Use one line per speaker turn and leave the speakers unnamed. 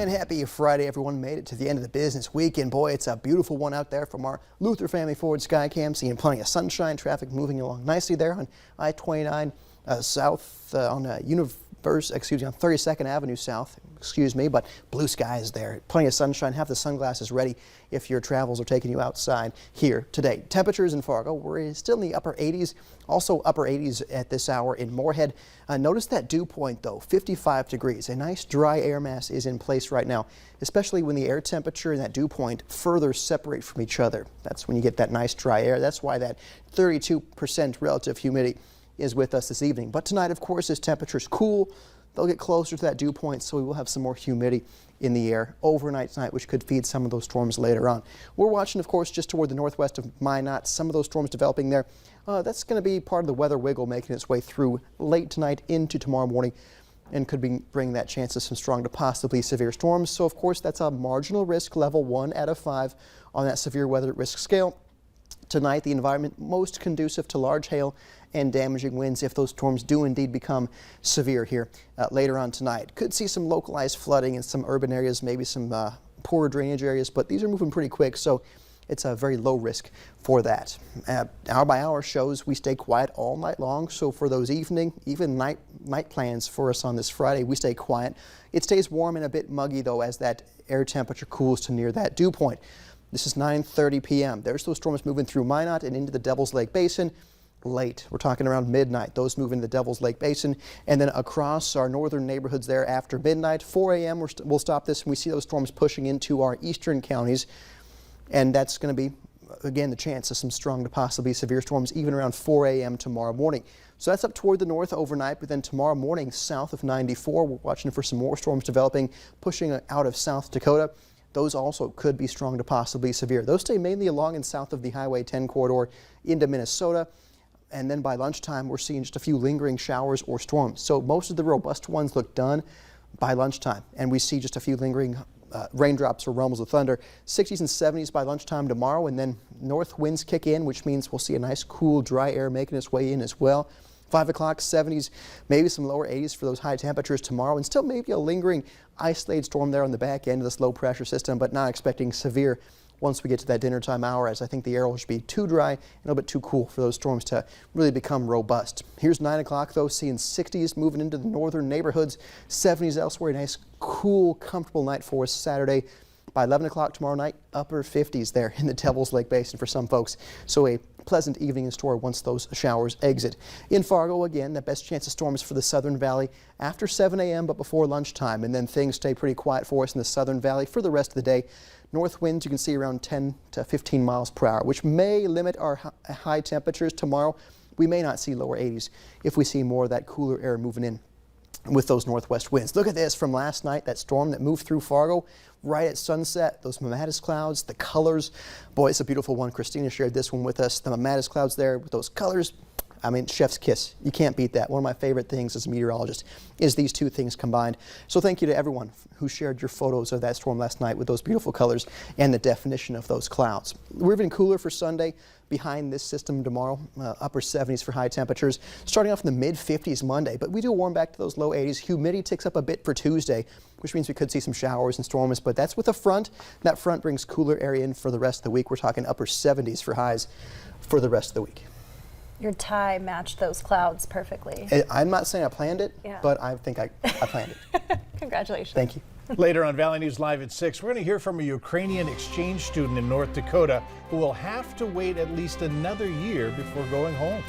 And happy Friday, everyone. Made it to the end of the business weekend. Boy, it's a beautiful one out there from our Luther Family Ford Skycam. Seeing plenty of sunshine, traffic moving along nicely there on I-29 south on on 32nd Avenue South, but blue skies there. Plenty of sunshine. Have the sunglasses ready if your travels are taking you outside here today. Temperatures in Fargo, we're still in the upper 80s, also upper 80s at this hour in Moorhead. Notice that dew point though, 55 degrees. A nice dry air mass is in place right now, especially when the air temperature and that dew point further separate from each other. That's when you get that nice dry air. That's why that 32% relative humidity is with us this evening. But tonight, of course, as temperatures cool, they'll get closer to that dew point, so we will have some more humidity in the air overnight tonight, which could feed some of those storms later on. We're watching, of course, just toward the northwest of Minot, some of those storms developing there. That's going to be part of the weather wiggle making its way through late tonight into tomorrow morning, and could bring that chance of some strong to possibly severe storms. So, of course, that's a marginal risk, level 1 out of 5 on that severe weather risk scale. Tonight, the environment most conducive to large hail and damaging winds if those storms do indeed become severe here later on tonight. Could see some localized flooding in some urban areas, maybe some poor drainage areas, but these are moving pretty quick, so it's a very low risk for that. Hour by hour shows we stay quiet all night long, so for those even night plans for us on this Friday, we stay quiet. It stays warm and a bit muggy though as that air temperature cools to near that dew point. This is 9:30 p.m. There's those storms moving through Minot and into the Devil's Lake Basin late. We're talking around midnight. Those move into the Devil's Lake Basin and then across our northern neighborhoods there after midnight. 4 a.m. we'll stop this and we see those storms pushing into our eastern counties. And that's going to be, again, the chance of some strong to possibly severe storms even around 4 a.m. tomorrow morning. So that's up toward the north overnight, but then tomorrow morning south of 94, we're watching for some more storms developing, pushing out of South Dakota. Those also could be strong to possibly severe. Those stay mainly along and south of the Highway 10 corridor into Minnesota. And then by lunchtime, we're seeing just a few lingering showers or storms. So most of the robust ones look done by lunchtime. And we see just a few lingering raindrops or rumbles of thunder. 60s and 70s by lunchtime tomorrow. And then north winds kick in, which means we'll see a nice cool dry air making its way in as well. 5 o'clock, 70s, maybe some lower 80s for those high temperatures tomorrow, and still maybe a lingering isolated storm there on the back end of this low pressure system, but not expecting severe once we get to that dinner time hour, as I think the air will just be too dry and a little bit too cool for those storms to really become robust. Here's 9 o'clock though, seeing 60s moving into the northern neighborhoods, 70s elsewhere. A nice, cool, comfortable night for us Saturday. By 11 o'clock tomorrow night, upper 50s there in the Devil's Lake Basin for some folks. So a pleasant evening in store once those showers exit. In Fargo, again, the best chance of storms for the Southern Valley after 7 a.m. but before lunchtime. And then things stay pretty quiet for us in the Southern Valley for the rest of the day. North winds you can see around 10 to 15 miles per hour, which may limit our high temperatures tomorrow. We may not see lower 80s if we see more of that cooler air moving in with those northwest winds. Look at this from last night, that storm that moved through Fargo right at sunset, those Mammatus clouds, the colors. Boy, it's a beautiful one. Christina shared this one with us. The Mammatus clouds there with those colors. I mean, chef's kiss. You can't beat that. One of my favorite things as a meteorologist is these two things combined. So thank you to everyone who shared your photos of that storm last night with those beautiful colors and the definition of those clouds. We're even cooler for Sunday behind this system tomorrow, upper 70s for high temperatures, starting off in the mid 50s Monday, but we do warm back to those low 80s. Humidity ticks up a bit for Tuesday, which means we could see some showers and storms, but that's with a front. That front brings cooler air in for the rest of the week. We're talking upper 70s for highs for the rest of the week.
Your tie matched those clouds perfectly.
I'm not saying I planned it, but I think I planned it.
Congratulations.
Thank you.
Later on Valley News Live at 6, we're going to hear from a Ukrainian exchange student in North Dakota who will have to wait at least another year before going home.